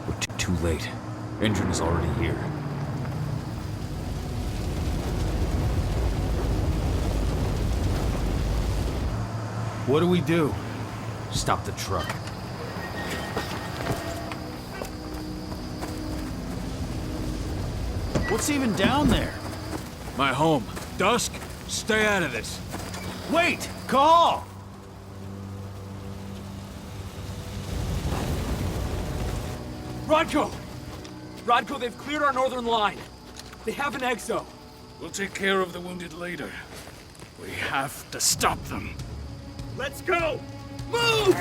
We're too late. Engine is already here. What do we do? Stop the truck. What's even down there? My home. Dusk, stay out of this. Wait! Call! Rodko! Rodko, they've cleared our northern line. They have an exo. We'll take care of the wounded later. We have to stop them. Let's go! Move!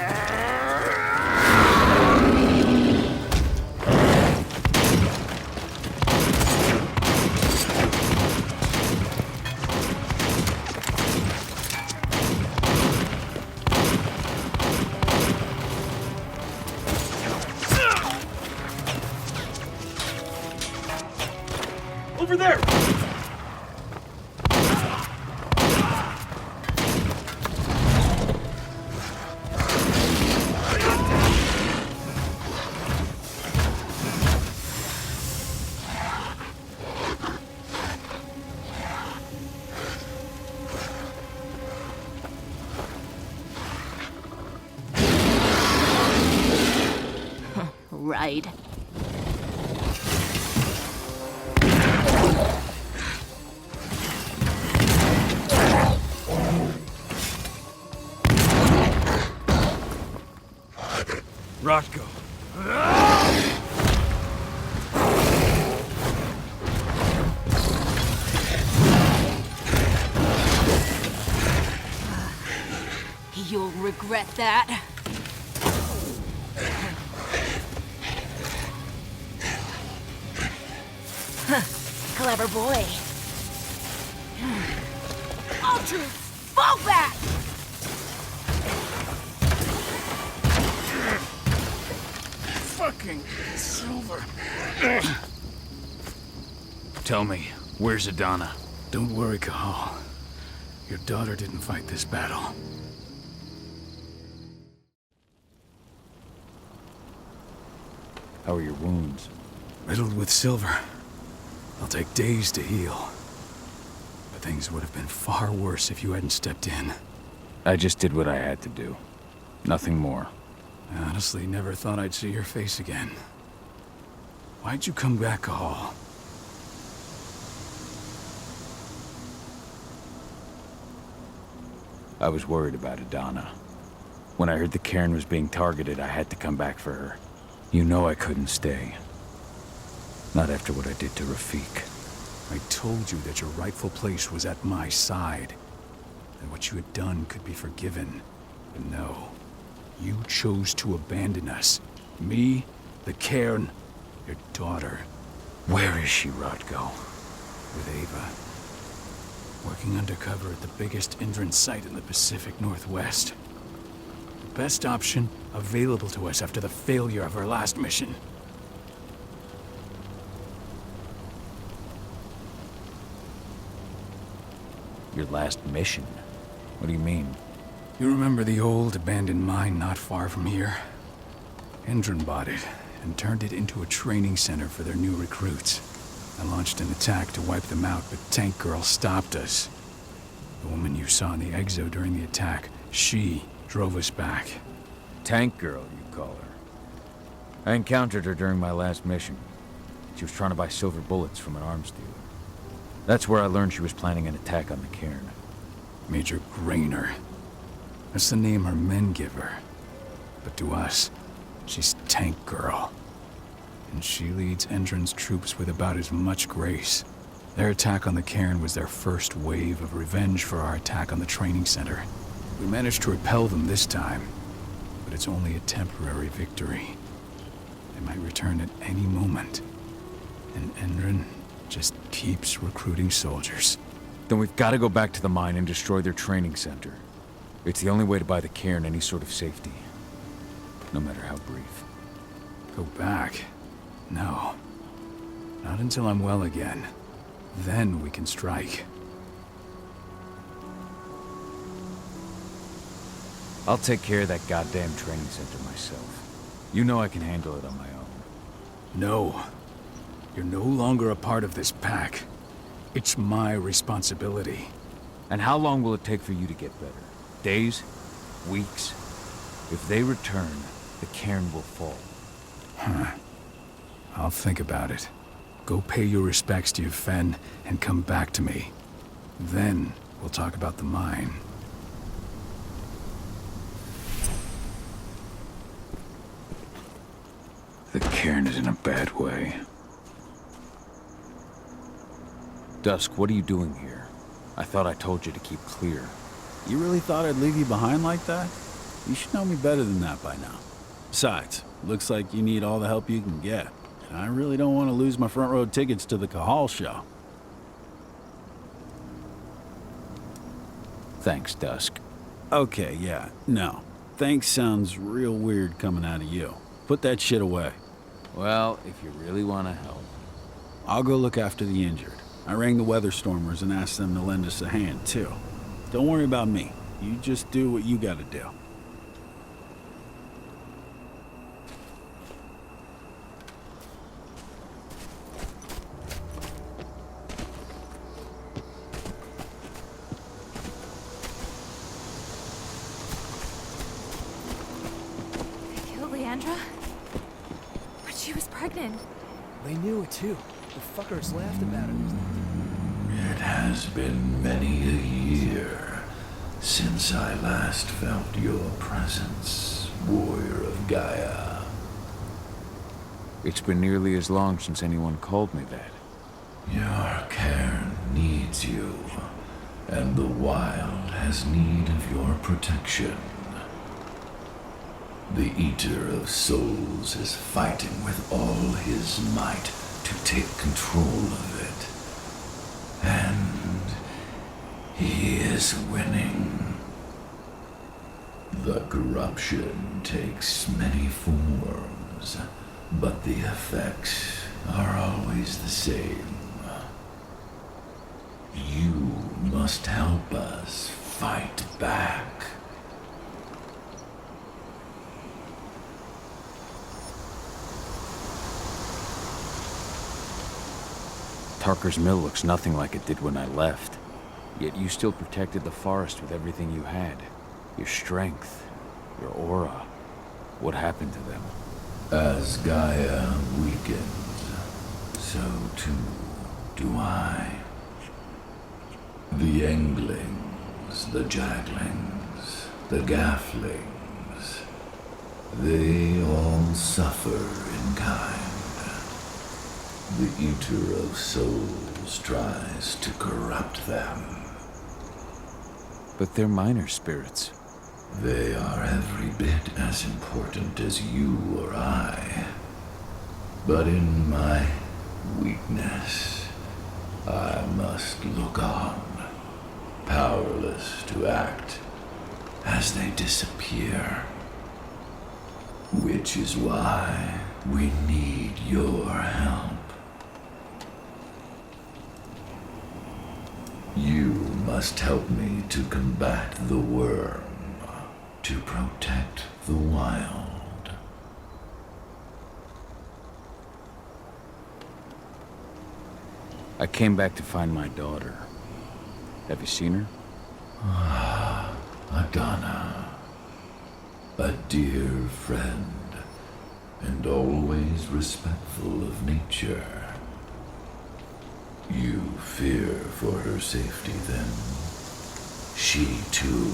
Over there! Right. Rodko. You'll regret that. Clever boy. Ultras, fall back! Fucking Silver. Tell me, where's Adana? Don't worry, Cahal. Your daughter didn't fight this battle. How are your wounds? Riddled with silver. They'll take days to heal. But things would have been far worse if you hadn't stepped in. I just did what I had to do. Nothing more. I honestly never thought I'd see your face again. Why'd you come back, Cahal? I was worried about Adana. When I heard the cairn was being targeted, I had to come back for her. You know I couldn't stay. Not after what I did to Rafik. I told you that your rightful place was at my side. That what you had done could be forgiven. But no. You chose to abandon us. Me, the cairn, your daughter. Where is she, Rodko? With Ava. Working undercover at the biggest Indran site in the Pacific Northwest. The best option available to us after the failure of our last mission. Your last mission? What do you mean? You remember the old abandoned mine not far from here? Indran bought it and turned it into a training center for their new recruits. I launched an attack to wipe them out, but Tank Girl stopped us. The woman you saw in the exo during the attack, she drove us back. Tank Girl, you call her. I encountered her during my last mission. She was trying to buy silver bullets from an arms dealer. That's where I learned she was planning an attack on the cairn. Major Grainer. That's the name her men give her. But to us, she's Tank Girl. And she leads Endron's troops with about as much grace. Their attack on the cairn was their first wave of revenge for our attack on the training center. We managed to repel them this time, but it's only a temporary victory. They might return at any moment. And Endron just keeps recruiting soldiers. Then we've got to go back to the mine and destroy their training center. It's the only way to buy the cairn any sort of safety. No matter how brief. Go back? No. Not until I'm well again. Then we can strike. I'll take care of that goddamn training center myself. You know I can handle it on my own. No. You're no longer a part of this pack. It's my responsibility. And how long will it take for you to get better? Days? Weeks? If they return, the cairn will fall. I'll think about it. Go pay your respects to your Fen and come back to me. Then we'll talk about the mine. The cairn is in a bad way. Dusk, what are you doing here? I thought I told you to keep clear. You really thought I'd leave you behind like that? You should know me better than that by now. Besides, looks like you need all the help you can get. And I really don't want to lose my front row tickets to the Cahal show. Thanks, Dusk. Okay, yeah, no. Thanks sounds real weird coming out of you. Put that shit away. Well, if you really want to help. I'll go look after the injured. I rang the Weatherstormers and asked them to lend us a hand, too. Don't worry about me. You just do what you gotta do. They killed Leandra? But she was pregnant. They knew it too. The fuckers laughed about it. It has been many a year since I last felt your presence, warrior of Gaia. It's been nearly as long since anyone called me that. Your cairn needs you, and the wild has need of your protection. The Eater of Souls is fighting with all his might to take control of it. And he is winning. The corruption takes many forms, but the effects are always the same. You must help us fight back. Tarker's Mill looks nothing like it did when I left. Yet you still protected the forest with everything you had. Your strength, your aura. What happened to them? As Gaia weakens, so too do I. The Englings, the Jaglings, the Gafflings, they all suffer in kind. The Eater of Souls tries to corrupt them. But they're minor spirits. They are every bit as important as you or I. But in my weakness, I must look on, powerless to act as they disappear. Which is why we need your help. You must help me to combat the worm, to protect the wild. I came back to find my daughter. Have you seen her? Adana, a dear friend, and always respectful of nature. You fear for her safety, then? She, too,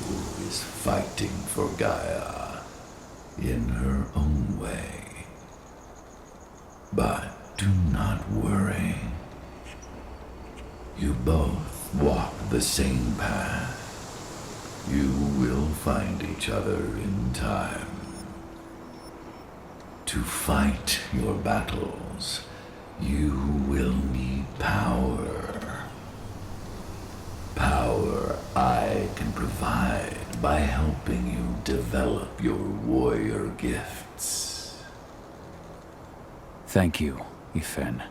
is fighting for Gaia, in her own way. But do not worry. You both walk the same path. You will find each other in time. To fight your battles, you will need power. Power I can provide by helping you develop your warrior gifts. Thank you, Ifen.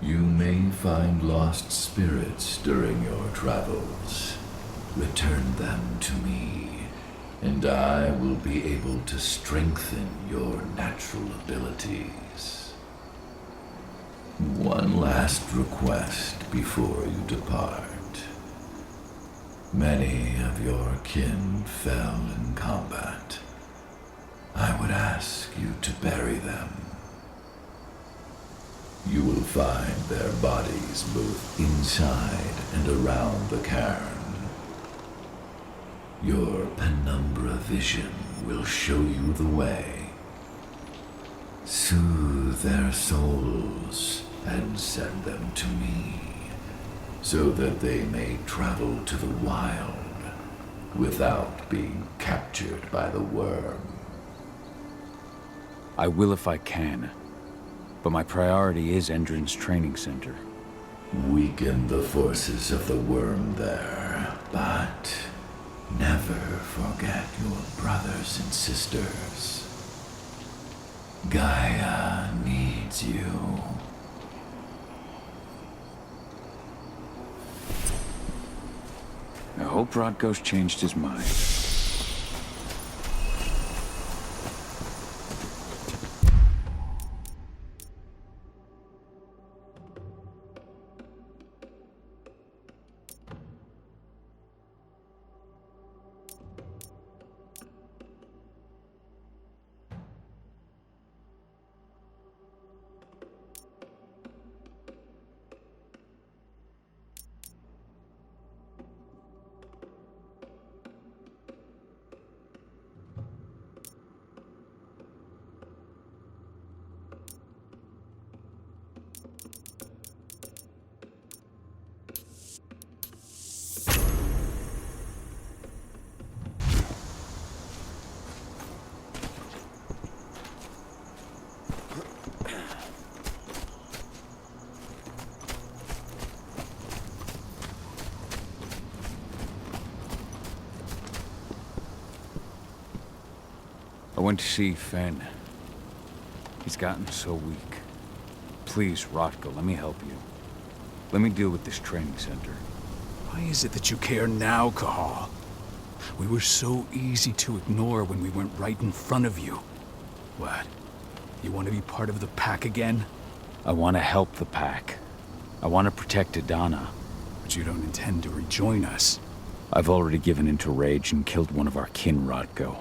You may find lost spirits during your travels. Return them to me, and I will be able to strengthen your natural abilities. One last request before you depart. Many of your kin fell in combat. I would ask you to bury them. You will find their bodies both inside and around the cairn. Your penumbra vision will show you the way. Soothe their souls and send them to me, so that they may travel to the wild without being captured by the worm. I will if I can, but my priority is Endron's training center. Weaken the forces of the worm there, but never forget your brothers and sisters. Gaia needs you. I hope Rodko's changed his mind. I went to see Fen. He's gotten so weak. Please, Rodko, let me help you. Let me deal with this training center. Why is it that you care now, Cahal? We were so easy to ignore when we went right in front of you. What? You want to be part of the pack again? I want to help the pack. I want to protect Adana. But you don't intend to rejoin us. I've already given in to rage and killed one of our kin, Rodko.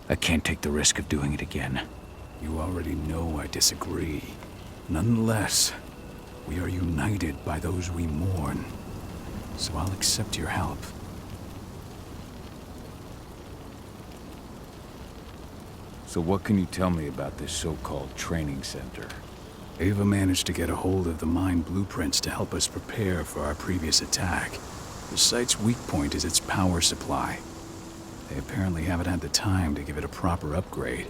I can't take the risk of doing it again. You already know I disagree. Nonetheless, we are united by those we mourn. So I'll accept your help. So what can you tell me about this so-called training center? Ava managed to get a hold of the mine blueprints to help us prepare for our previous attack. The site's weak point is its power supply. They apparently haven't had the time to give it a proper upgrade.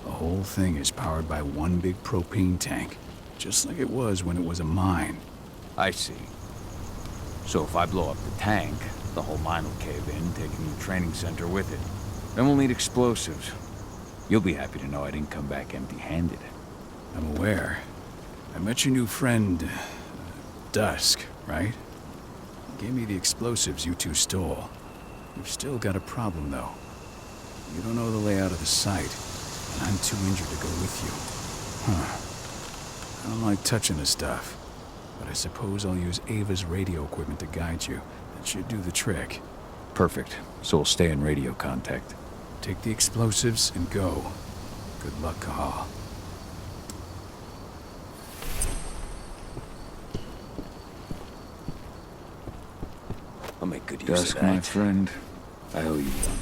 The whole thing is powered by one big propane tank, just like it was when it was a mine. I see. So if I blow up the tank, the whole mine will cave in, taking the training center with it. Then we'll need explosives. You'll be happy to know I didn't come back empty-handed. I'm aware. I met your new friend, Dusk, right? He gave me the explosives you two stole. We've still got a problem, though. You don't know the layout of the site, and I'm too injured to go with you. I don't like touching the stuff, but I suppose I'll use Ava's radio equipment to guide you. That should do the trick. Perfect. So we'll stay in radio contact. Take the explosives and go. Good luck, Cahal. I'll make good use Dusk, of that. my friend, I owe you one.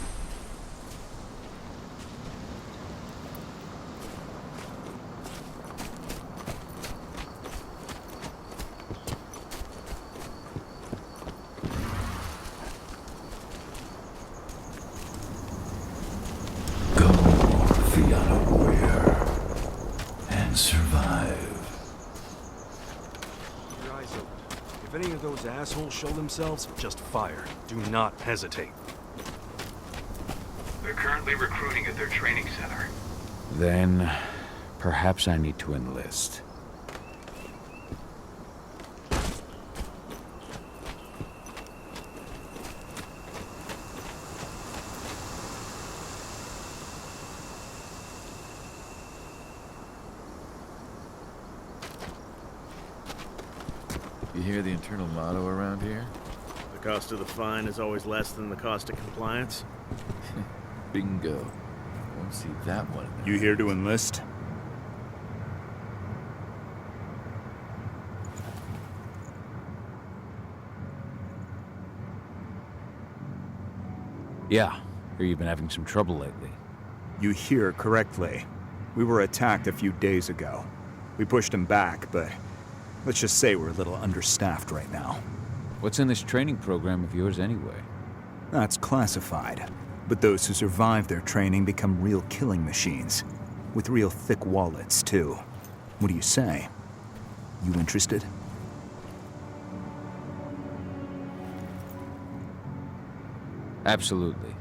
Go, Fianna warrior, and survive. Keep your eyes open. If any of those assholes show themselves, just fire. Do not hesitate. They're currently recruiting at their training center. Then, perhaps I need to enlist. You hear the internal motto around here? The cost of the fine is always less than the cost of compliance. Bingo. Won't see that one. You here to enlist? Yeah. Hear you've been having some trouble lately. You hear correctly. We were attacked a few days ago. We pushed them back, but let's just say we're a little understaffed right now. What's in this training program of yours anyway? That's classified. But those who survive their training become real killing machines. With real thick wallets, too. What do you say? You interested? Absolutely.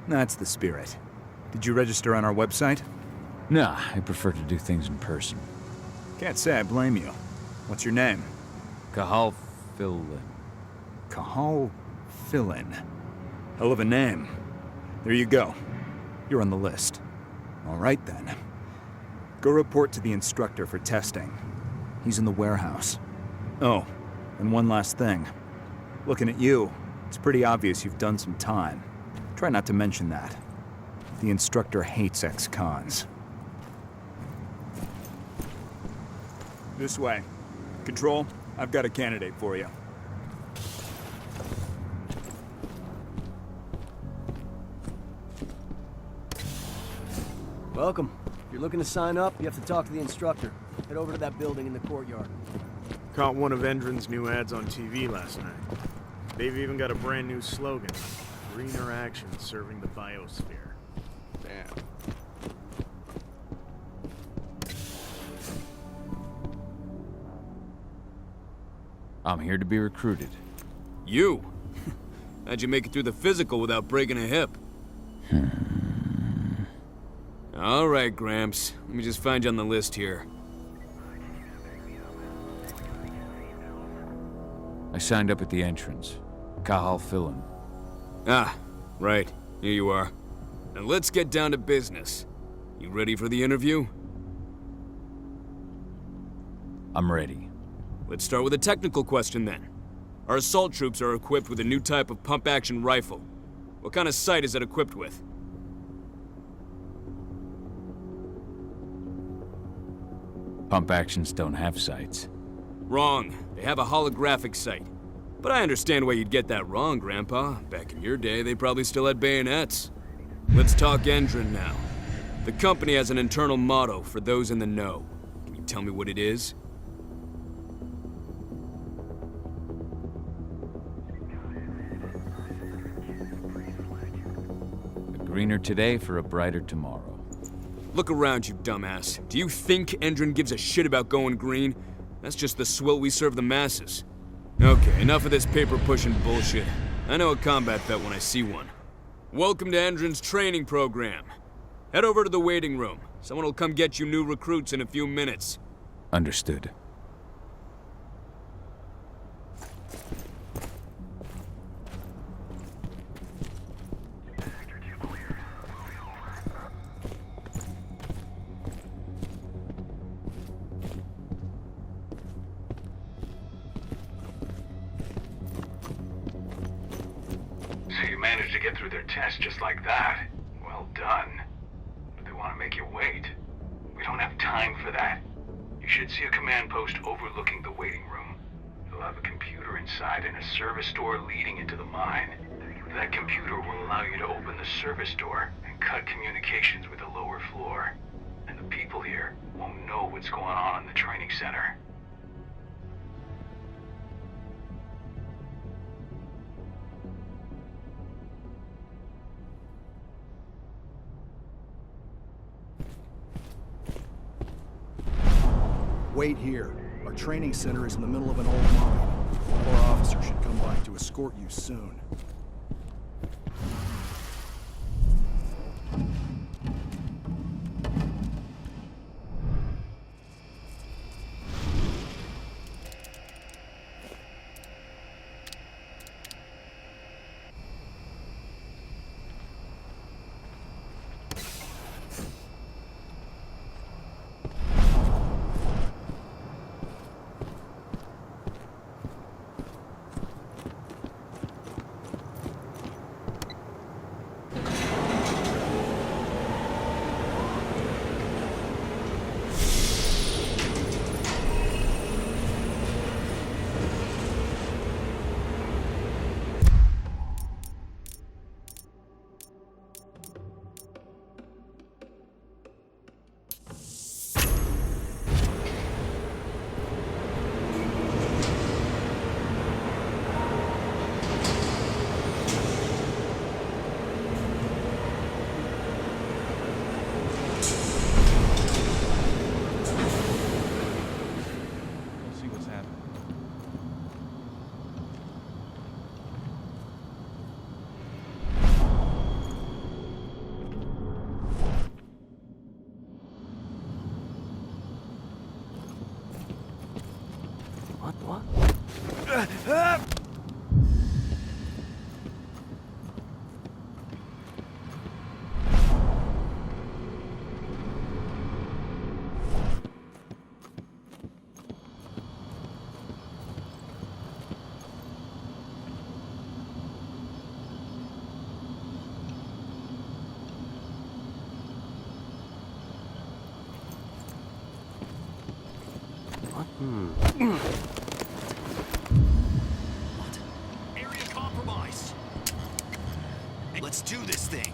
That's the spirit. Did you register on our website? Nah, I prefer to do things in person. Can't say I blame you. What's your name? Cahal Fillin. Cahal Fillin. Hell of a name. There you go. You're on the list. All right, then. Go report to the instructor for testing. He's in the warehouse. Oh, and one last thing. Looking at you, it's pretty obvious you've done some time. Try not to mention that. The instructor hates ex-cons. This way. Control, I've got a candidate for you. Welcome. If you're looking to sign up, you have to talk to the instructor. Head over to that building in the courtyard. Caught one of Endron's new ads on TV last night. They've even got a brand new slogan. Greener action serving the biosphere. Damn. I'm here to be recruited. You? How'd you make it through the physical without breaking a hip? All right, Gramps. Let me just find you on the list here. I signed up at the entrance. Cahal Fillin. Ah, right. Here you are. Now let's get down to business. You ready for the interview? I'm ready. Let's start with a technical question then. Our assault troops are equipped with a new type of pump-action rifle. What kind of sight is it equipped with? Pump actions don't have sights. Wrong. They have a holographic sight. But I understand why you'd get that wrong, Grandpa. Back in your day, they probably still had bayonets. Let's talk Endron now. The company has an internal motto for those in the know. Can you tell me what it is? A greener today for a brighter tomorrow. Look around, you dumbass. Do you think Endron gives a shit about going green? That's just the swill we serve the masses. Okay, enough of this paper-pushing bullshit. I know a combat vet when I see one. Welcome to Endron's training program. Head over to the waiting room. Someone will come get you new recruits in a few minutes. Understood. So you managed to get through their test just like that. Well done. But they want to make you wait. We don't have time for that. You should see a command post overlooking the waiting room. It'll have a computer inside and a service door leading into the mine. That computer will allow you to open the service door and cut communications with the lower floor. And the people here won't know what's going on in the training center. Wait here. Our training center is in the middle of an old mine. Our officer should come by to escort you soon. Area compromised. Let's do this thing.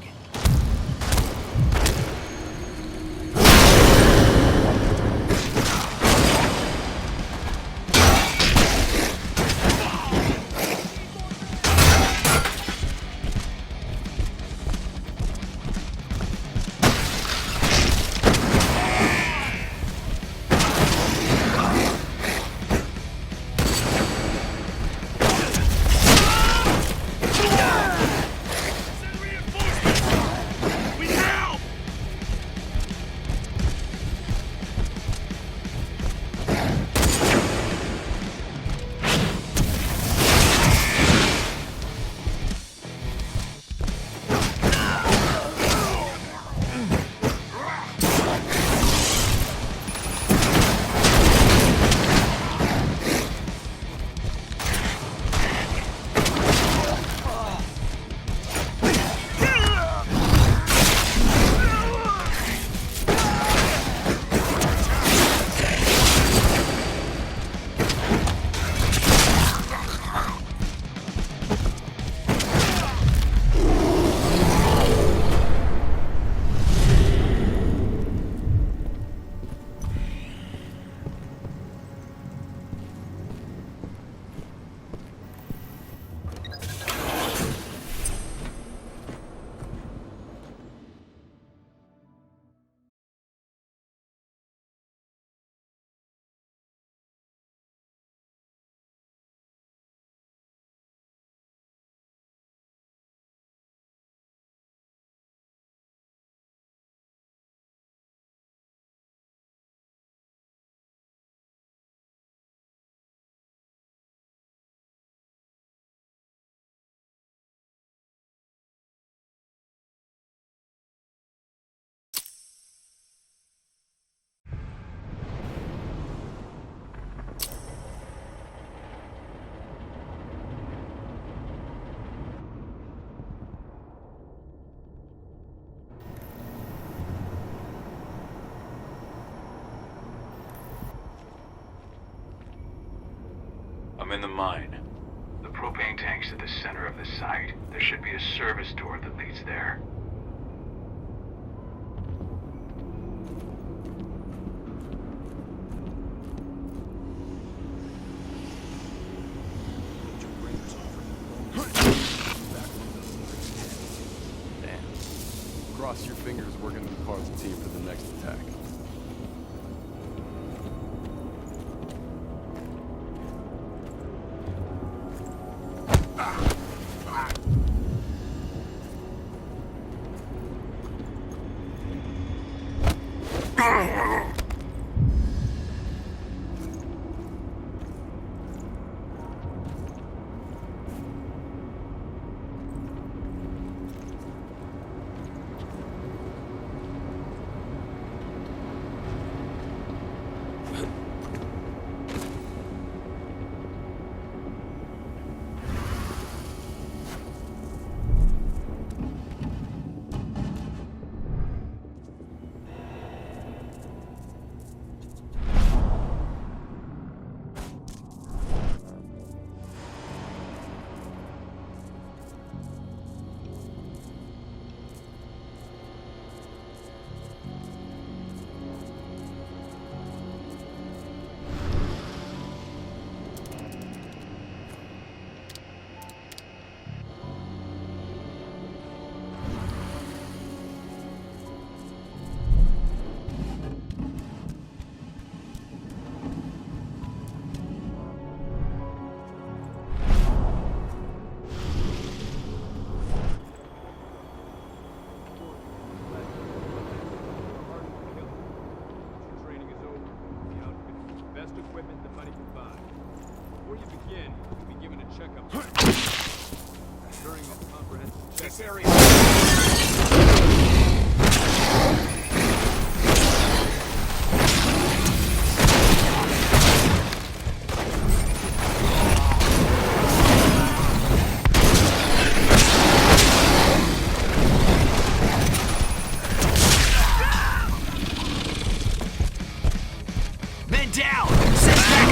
I'm in the mine. The propane tank's at the center of the site. There should be a service door that leads there. Damn. Cross your fingers we're gonna be part of the team for the next attack. Equipment the money can buy. Before you begin, you'll be given a checkup. During this comprehensive check, this area. Men down! Send back!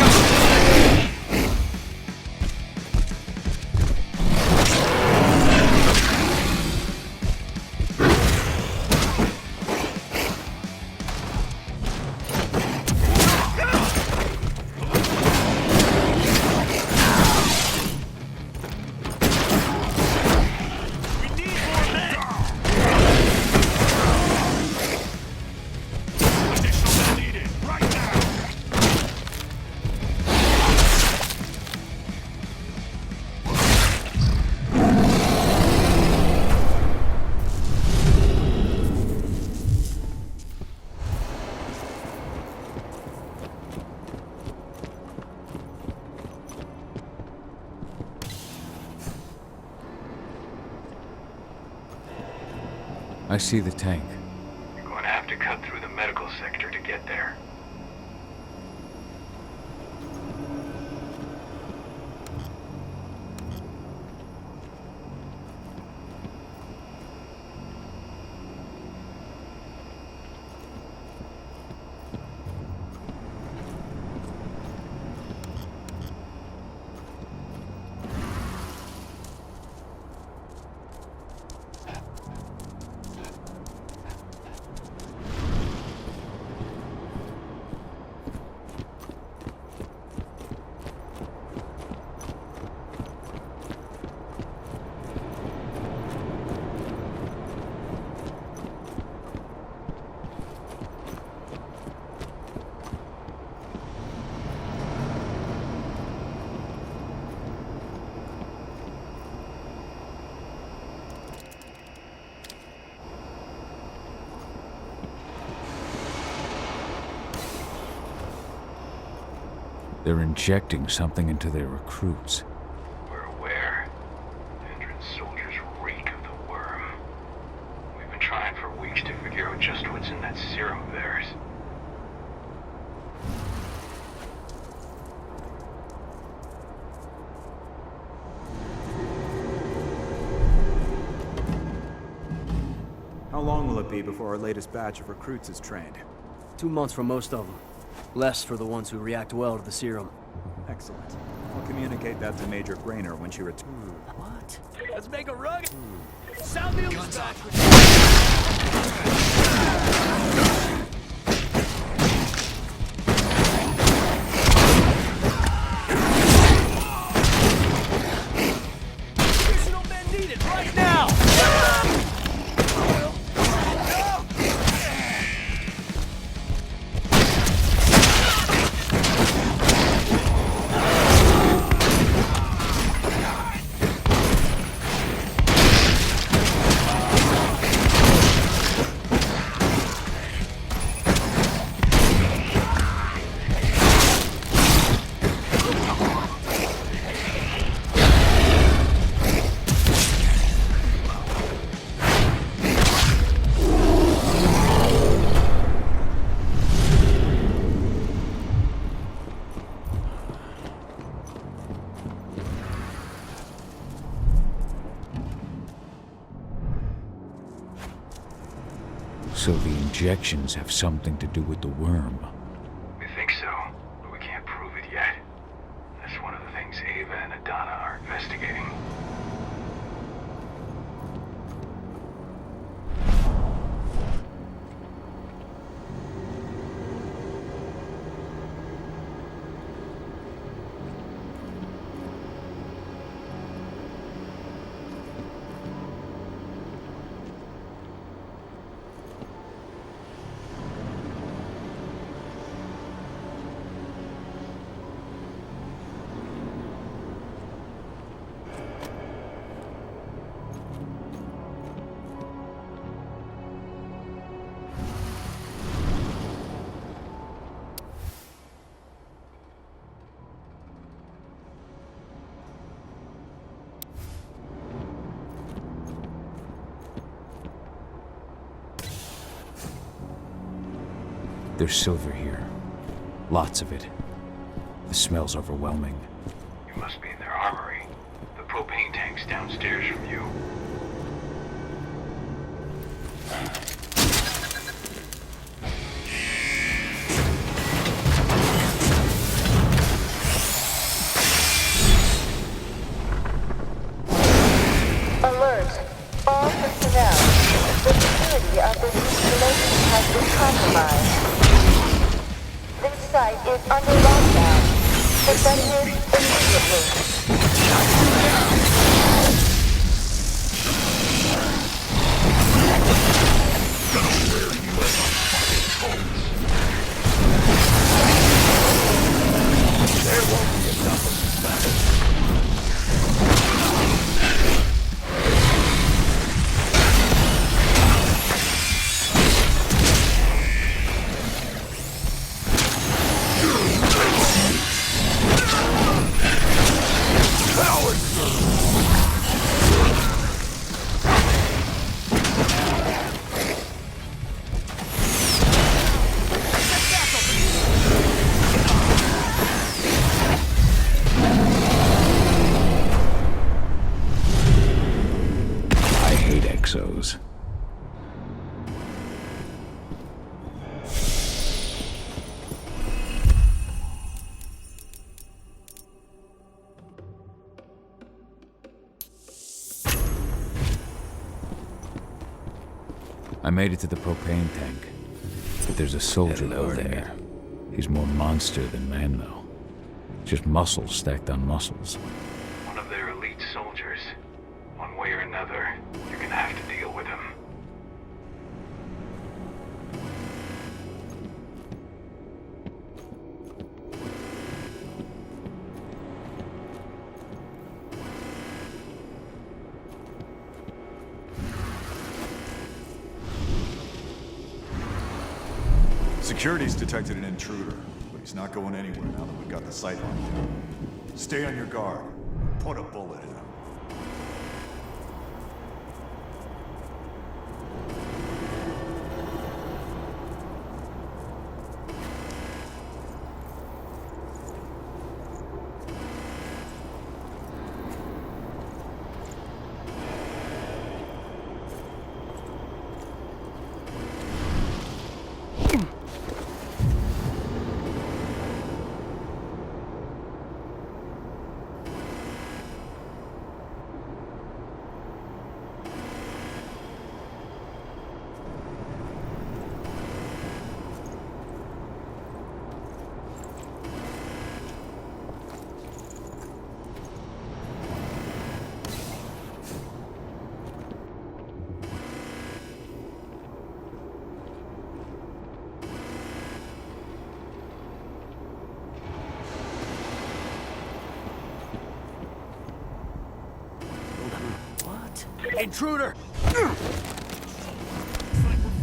I see the tank. You're going to have to cut through the medical sector to get there. They're injecting something into their recruits. We're aware. Endron's soldiers reek of the worm. We've been trying for weeks to figure out just what's in that serum of theirs. How long will it be before our latest batch of recruits is trained? 2 months for most of them. Less for the ones who react well to the serum. Excellent. I'll communicate that to Major Grainer when she returns. What? Let's make a run. Sound the alarm. Additional men needed right now. So the injections have something to do with the worm. We think so, but we can't prove it yet. That's one of the things Ava and Adana are investigating. There's silver here. Lots of it. The smell's overwhelming. You must be in their armory. The propane tank's downstairs from you. Alert! All personnel. The security of this installation has been compromised. This site is under lockdown. Effective immediately. There won't be enough of this. Coward! I made it to the propane tank, but there's a soldier guarding there. He's more monster than man, though. Just muscles stacked on muscles. One of their elite soldiers. One way or another, you're gonna have to deal with him. Security's detected an intruder, but he's not going anywhere now that we've got the sight on him. Stay on your guard. Put a bullet in him. Intruder!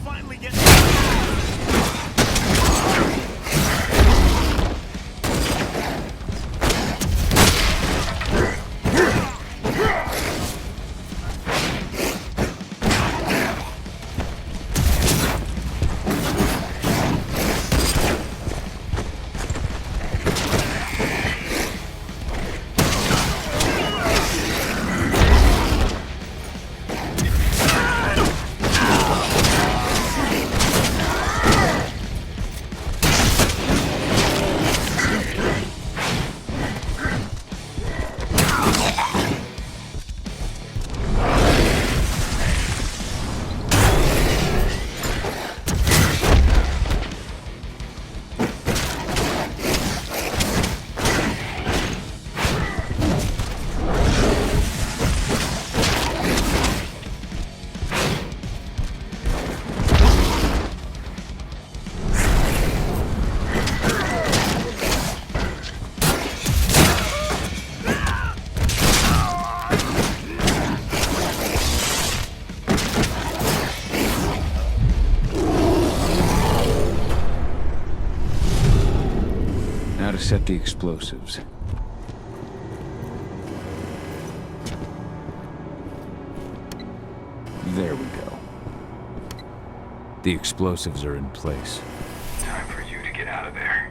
Finally getting. Now to set the explosives. There we go. The explosives are in place. Time for you to get out of there.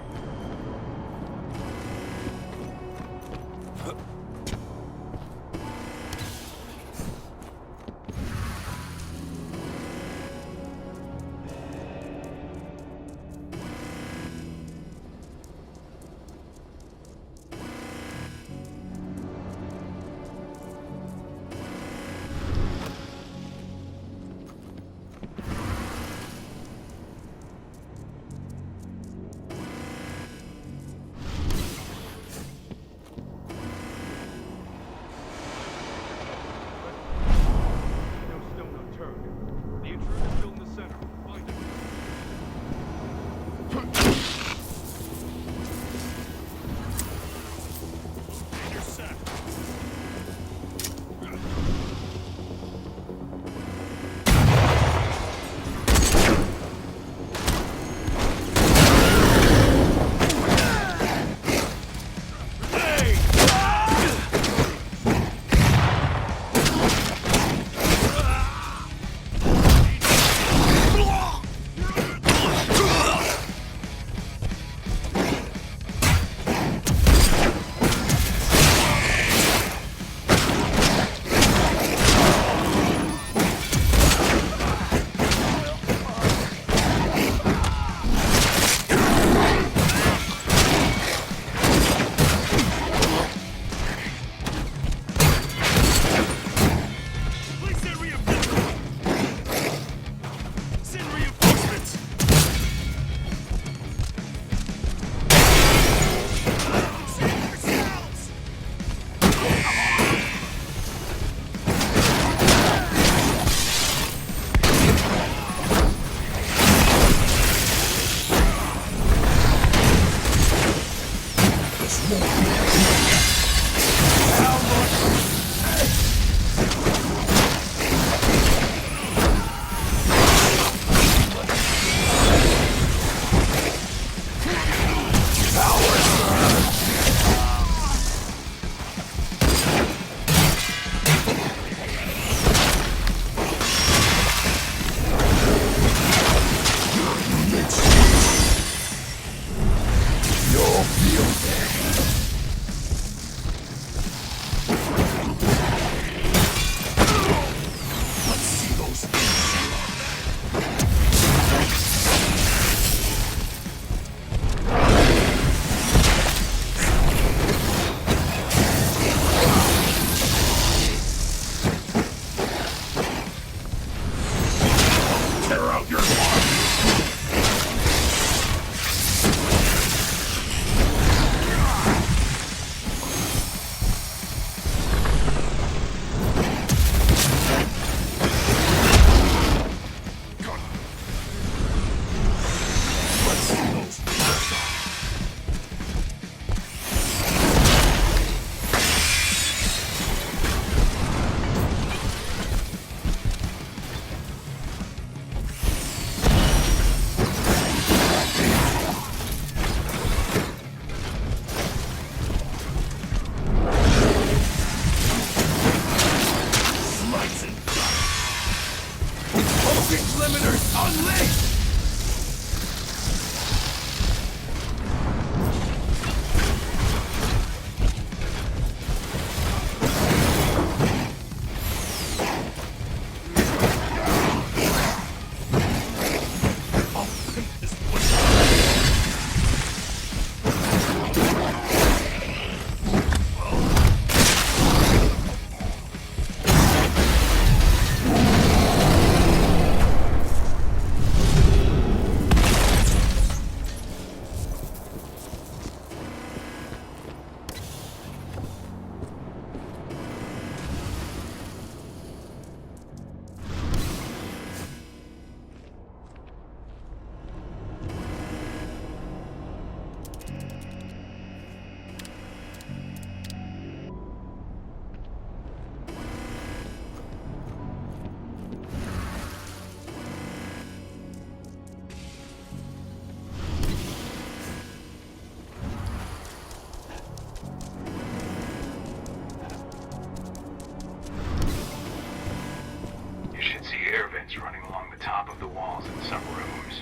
running along the top of the walls in some rooms.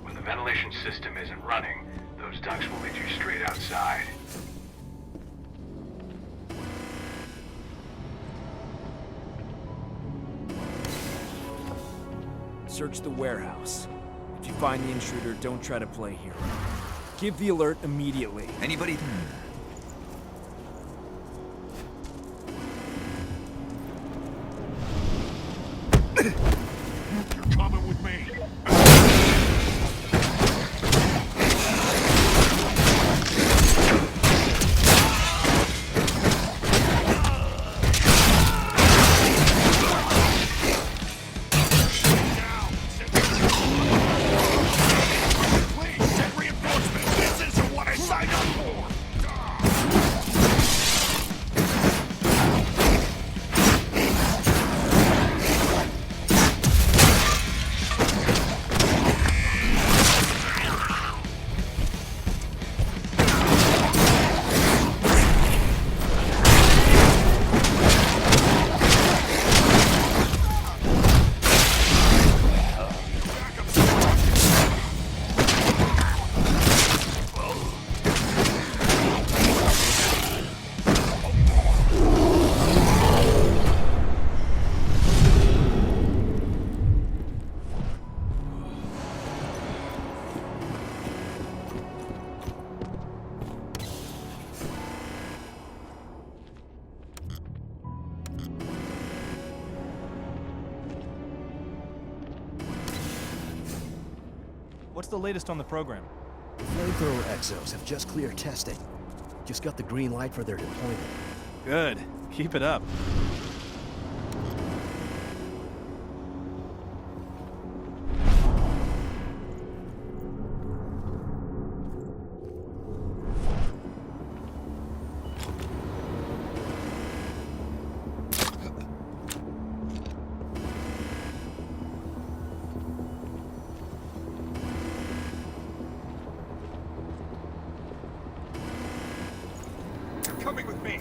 When the ventilation system isn't running, those ducts will lead you straight outside. Search the warehouse. If you find the intruder, don't try to play hero. Give the alert immediately. Anybody? You're coming with me. What's the latest on the program? Flamethrower exos have just cleared testing. Just got the green light for their deployment. Good. Keep it up. coming with me.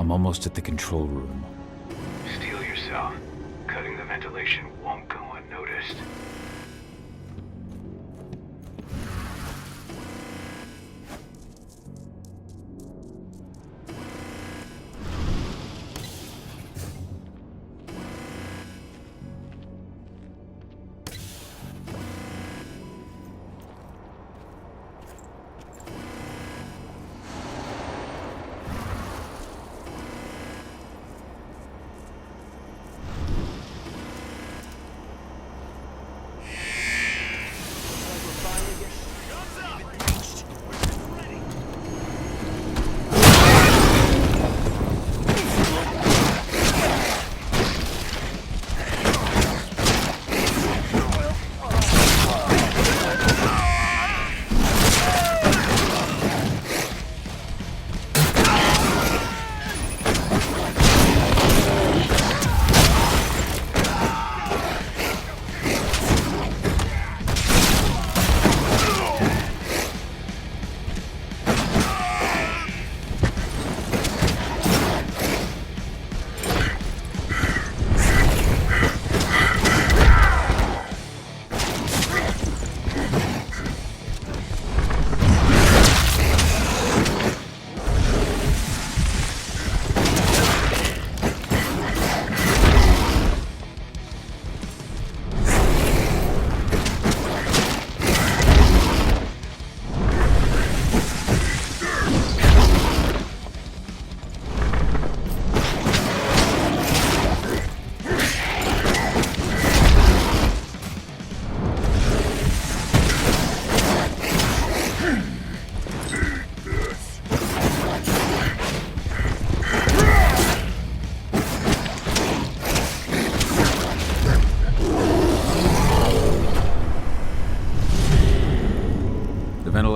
I'm almost at the control room. Steel yourself. Cutting the ventilation won't go unnoticed.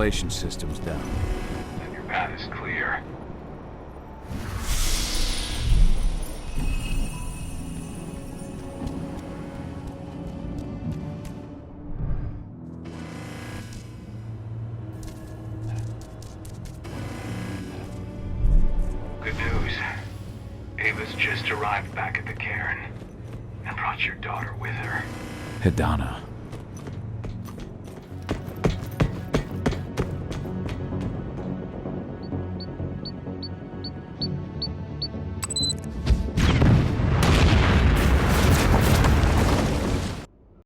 ventilation system's down. Then your path is clear. Good news. Ava's just arrived back at the cairn and brought your daughter with her. Hidana.